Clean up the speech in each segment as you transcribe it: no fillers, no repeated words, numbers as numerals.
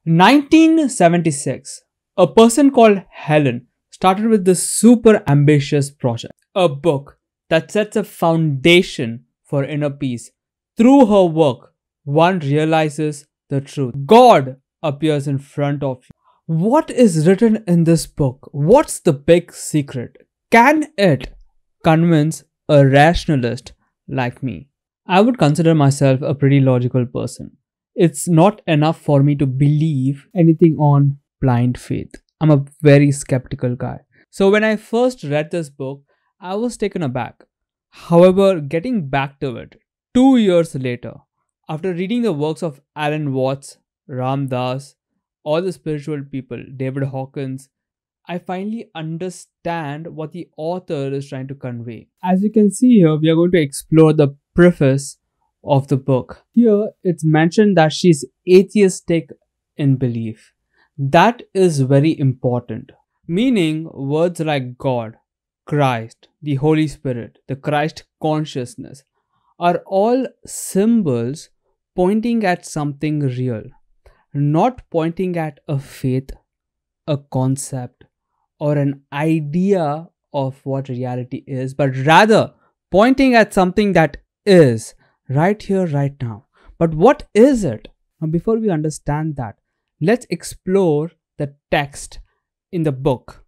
1976, a person called Helen started with this super ambitious project, a book that sets a foundation for inner peace. Through her work, one realizes the truth. God appears in front of you. What is written in this book? What's the big secret? Can it convince a rationalist like me? I would consider myself a pretty logical person. It's not enough for me to believe anything on blind faith. I'm a very skeptical guy. So when I first read this book, I was taken aback. However, getting back to it, 2 years later, after reading the works of Alan Watts, Ram Dass, all the spiritual people, David Hawkins, I finally understand what the author is trying to convey. As you can see here, we are going to explore the preface of the book. Here, it's mentioned that she's atheistic in belief. That is very important. Meaning, words like God, Christ, the Holy Spirit, the Christ consciousness are all symbols pointing at something real, not pointing at a faith, a concept, or an idea of what reality is, but rather pointing at something that is right here, right now. But what is it? Now, before we understand that, let's explore the text in the book.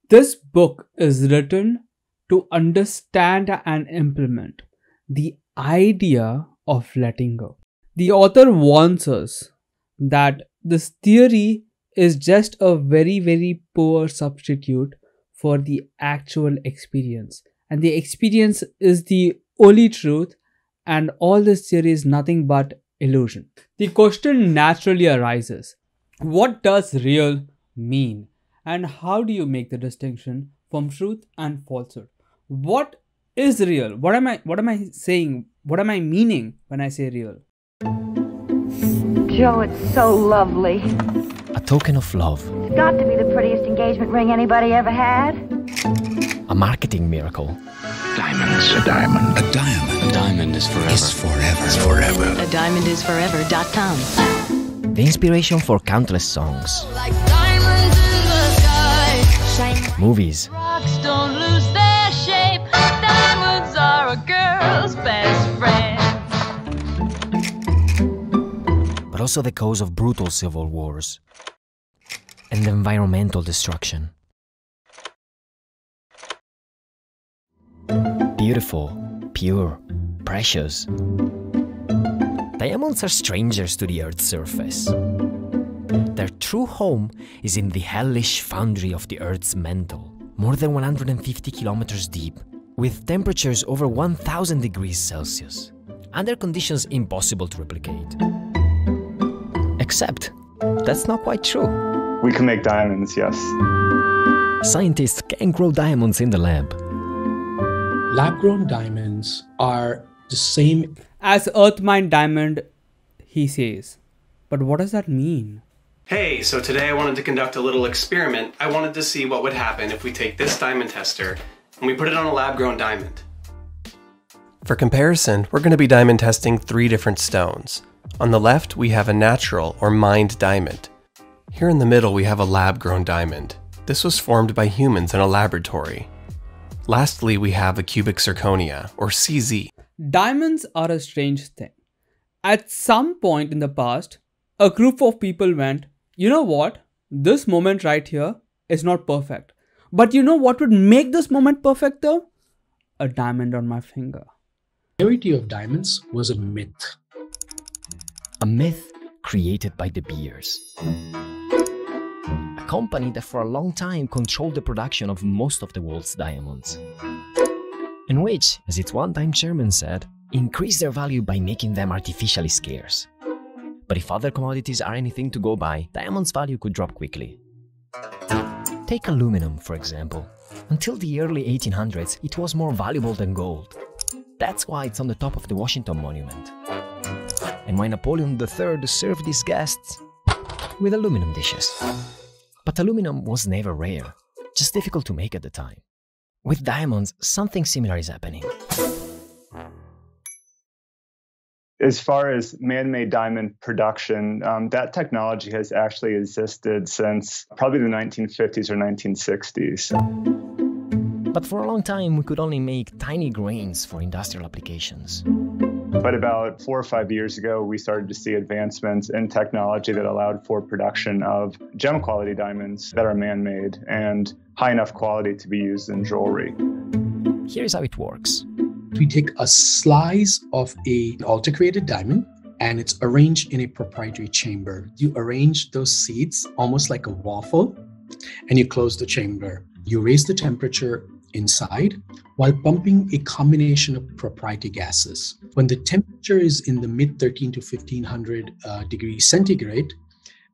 This book is written to understand and implement the idea of letting go. The author warns us that this theory is just a very, very poor substitute for the actual experience. And the experience is the only truth, and all this theory is nothing but illusion. The question naturally arises, what does real mean? And how do you make the distinction from truth and falsehood? What is real? What am I saying? What am I meaning when I say real? Joe, it's so lovely. A token of love. It's got to be the prettiest engagement ring anybody ever had. A marketing miracle. Diamonds. A diamond. A diamond. A diamond is forever. Is forever. Is forever. A diamondisforever.com. The inspiration for countless songs. Like diamonds in the sky. Shine. Movies. Rocks don't lose their shape. Diamonds are a girl's best friend. But also the cause of brutal civil wars and environmental destruction. Beautiful, pure, precious. Diamonds are strangers to the Earth's surface. Their true home is in the hellish foundry of the Earth's mantle, more than 150 kilometers deep, with temperatures over 1000 degrees Celsius, under conditions impossible to replicate. Except, that's not quite true. We can make diamonds, yes. Scientists can grow diamonds in the lab. Lab-grown diamonds are the same as earth-mined diamond, he says. But what does that mean? Hey, so today I wanted to conduct a little experiment. I wanted to see what would happen if we take this diamond tester and we put it on a lab-grown diamond. For comparison, we're going to be diamond testing 3 different stones. On the left, we have a natural or mined diamond. Here in the middle, we have a lab-grown diamond. This was formed by humans in a laboratory. Lastly, we have a cubic zirconia, or CZ. Diamonds are a strange thing. At some point in the past, a group of people went, you know what? This moment right here is not perfect. But you know what would make this moment perfect though? A diamond on my finger. The purity of diamonds was a myth. A myth created by De Beers, a company that for a long time controlled the production of most of the world's diamonds, and which, as its one-time chairman said, increased their value by making them artificially scarce. But if other commodities are anything to go by, diamonds' value could drop quickly. Take aluminum, for example. Until the early 1800s, it was more valuable than gold. That's why it's on the top of the Washington Monument. And why Napoleon III served his guests with aluminum dishes. But aluminum was never rare, just difficult to make at the time. With diamonds, something similar is happening. As far as man-made diamond production, that technology has actually existed since probably the 1950s or 1960s. But for a long time, we could only make tiny grains for industrial applications. But about 4 or 5 years ago, we started to see advancements in technology that allowed for production of gem-quality diamonds that are man-made and high enough quality to be used in jewelry. Here's how it works. We take a slice of an alter-created diamond and it's arranged in a proprietary chamber. You arrange those seeds almost like a waffle and you close the chamber. You raise the temperature inside while pumping a combination of proprietary gases. When the temperature is in the mid 13 to 1500 degrees centigrade,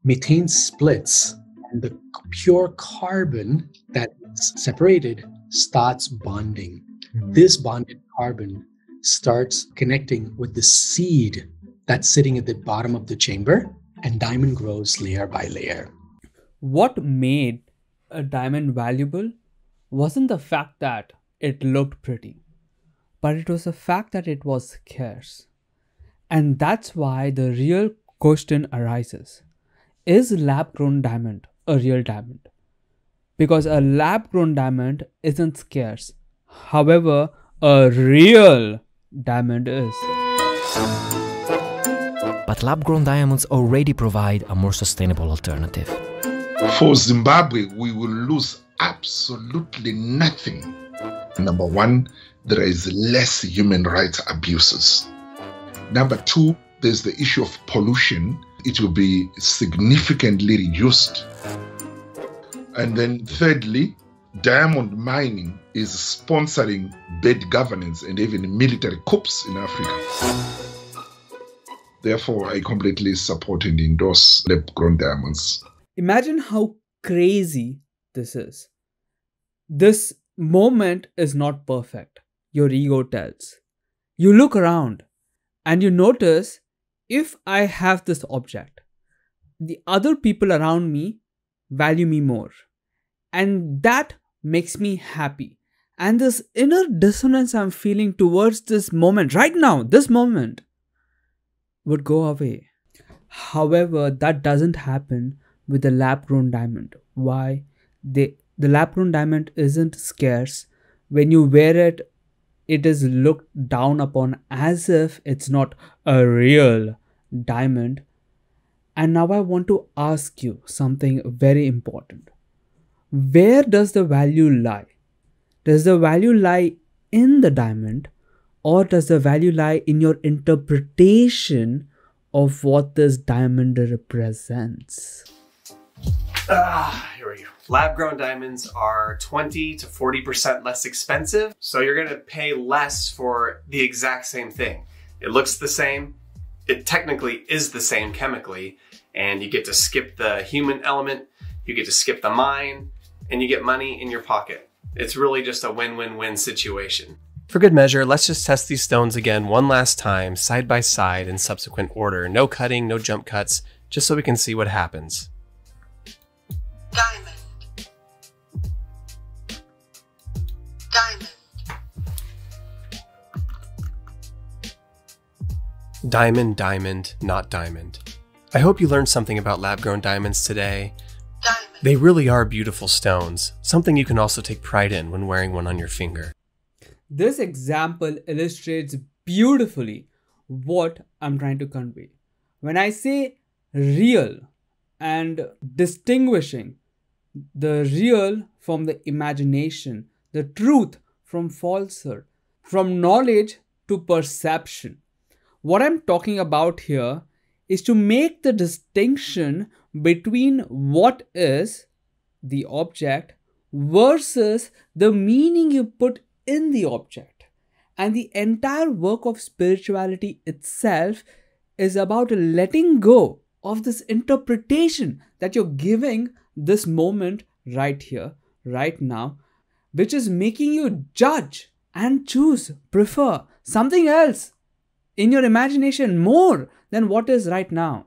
methane splits and the pure carbon that is separated starts bonding. This bonded carbon starts connecting with the seed that's sitting at the bottom of the chamber, and diamond grows layer by layer. What made a diamond valuable wasn't the fact that it looked pretty, but it was the fact that it was scarce. And that's why the real question arises. Is lab-grown diamond a real diamond? Because a lab-grown diamond isn't scarce. However, a real diamond is. But lab-grown diamonds already provide a more sustainable alternative. For Zimbabwe, we will lose absolutely nothing. Number one, there is less human rights abuses. Number two, there's the issue of pollution. It will be significantly reduced. And then thirdly, diamond mining is sponsoring bad governance and even military coups in Africa. Therefore, I completely support and endorse lab-grown diamonds. Imagine how crazy this is. This moment is not perfect, your ego tells. You look around and you notice, if I have this object, the other people around me value me more. And that makes me happy. And this inner dissonance I'm feeling towards this moment, right now, this moment, would go away. However, that doesn't happen with the lab-grown diamond. Why? The lab-grown diamond isn't scarce. When you wear it, it is looked down upon as if it's not a real diamond. And now I want to ask you something very important. Where does the value lie? Does the value lie in the diamond, or does the value lie in your interpretation of what this diamond represents? Here we go. Lab-grown diamonds are 20 to 40% less expensive, so you're going to pay less for the exact same thing. It looks the same, it technically is the same chemically, and you get to skip the human element, you get to skip the mine, and you get money in your pocket. It's really just a win-win-win situation. For good measure, let's just test these stones again one last time, side by side in subsequent order. No cutting, no jump cuts, just so we can see what happens. Diamond. Diamond. Diamond, diamond, not diamond. I hope you learned something about lab-grown diamonds today. Diamond. They really are beautiful stones, something you can also take pride in when wearing one on your finger. This example illustrates beautifully what I'm trying to convey. When I say real and distinguishing the real from the imagination, the truth from falsehood, from knowledge to perception, what I'm talking about here is to make the distinction between what is the object versus the meaning you put in the object. And the entire work of spirituality itself is about letting go of this interpretation that you're giving this moment right here, right now, which is making you judge and choose, prefer something else in your imagination more than what is right now.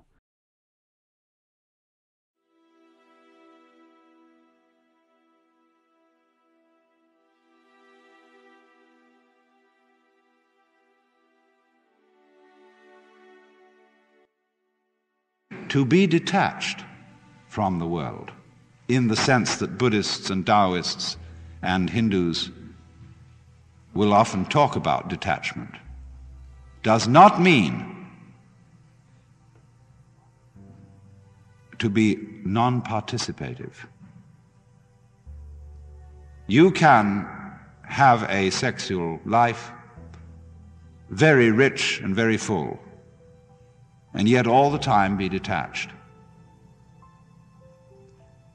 to be detached from the world, in the sense that Buddhists and Taoists and Hindus will often talk about detachment, does not mean to be non-participative. You can have a sexual life very rich and very full, and yet all the time be detached.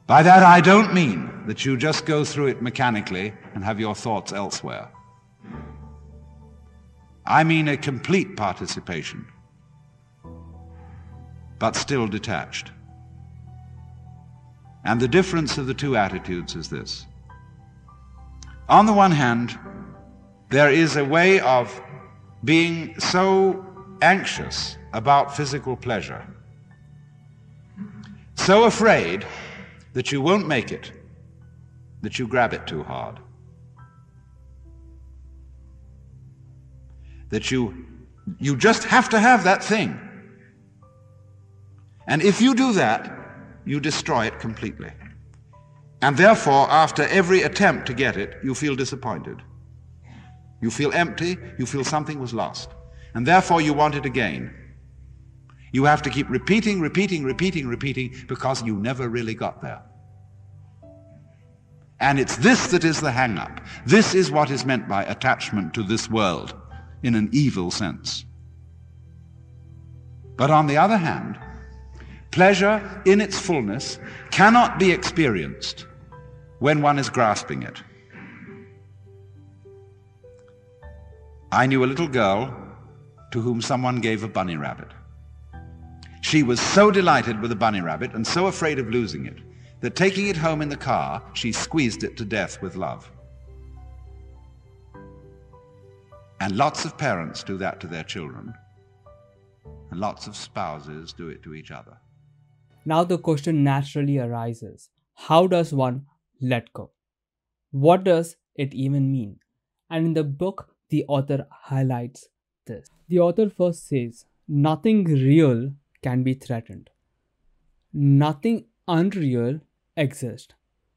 By that I don't mean that you just go through it mechanically and have your thoughts elsewhere. I mean a complete participation, but still detached. And the difference of the two attitudes is this. On the one hand, there is a way of being so anxious about physical pleasure, so afraid that you won't make it, that you grab it too hard, that you just have to have that thing. And if you do that, you destroy it completely. And therefore, after every attempt to get it, you feel disappointed. You feel empty, you feel something was lost. And therefore you want it again. You have to keep repeating, because you never really got there. And it's this that is the hang-up. This is what is meant by attachment to this world, in an evil sense. But on the other hand, pleasure in its fullness cannot be experienced when one is grasping it. I knew a little girl to whom someone gave a bunny rabbit. She was so delighted with the bunny rabbit and so afraid of losing it that taking it home in the car, she squeezed it to death with love. And lots of parents do that to their children, and lots of spouses do it to each other. Now the question naturally arises, how does one let go? What does it even mean? And in the book, the author highlights this. The author first says, nothing real can be threatened. Nothing unreal exists.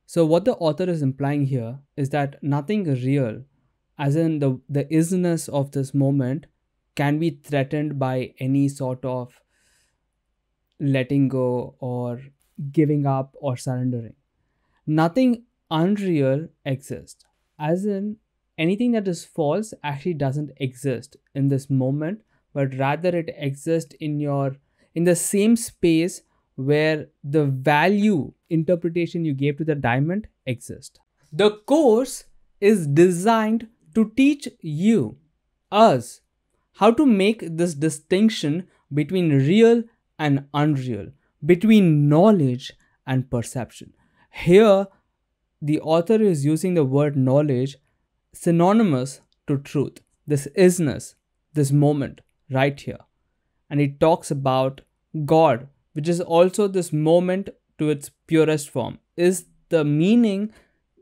So what the author is implying here is that nothing real, as in the isness of this moment, can be threatened by any sort of letting go or giving up or surrendering. Nothing unreal exists, as in anything that is false actually doesn't exist in this moment, but rather it exists in the same space where the value interpretation you gave to the diamond exists. The course is designed to teach us, how to make this distinction between real and unreal, between knowledge and perception. Here, the author is using the word knowledge synonymous to truth, this isness, this moment right here. And it talks about God, which is also this moment to its purest form, is the meaning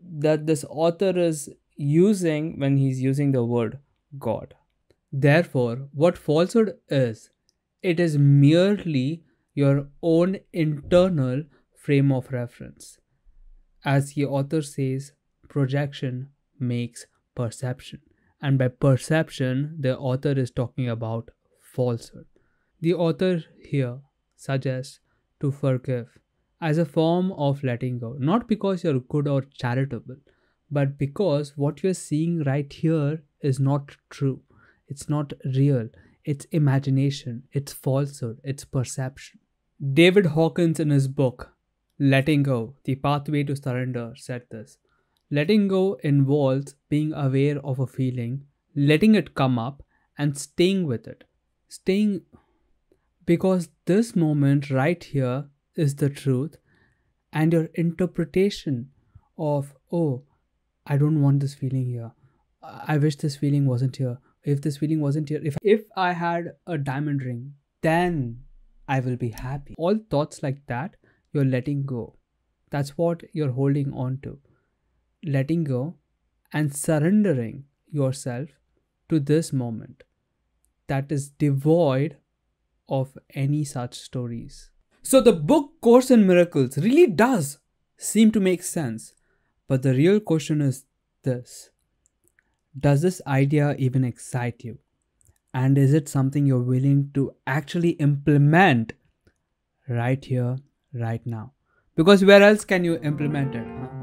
that this author is using when he's using the word God. Therefore, what falsehood is, it is merely your own internal frame of reference. As the author says, projection makes perception. And by perception, the author is talking about falsehood. The author here suggests to forgive as a form of letting go, not because you're good or charitable, but because what you're seeing right here is not true. It's not real. It's imagination. It's falsehood. It's perception. David Hawkins, in his book, Letting Go, The Pathway to Surrender, said this. Letting go involves being aware of a feeling, letting it come up, and staying with it. Staying because this moment right here is the truth, and your interpretation of, oh, I don't want this feeling here. I wish this feeling wasn't here. If this feeling wasn't here, if I had a diamond ring, then I will be happy. All thoughts like that, you're letting go. That's what you're holding on to. Letting go and surrendering yourself to this moment that is devoid of any such stories. So the book Course in Miracles really does seem to make sense. But the real question is this. Does this idea even excite you? And is it something you're willing to actually implement right here, right now? Because where else can you implement it? Huh?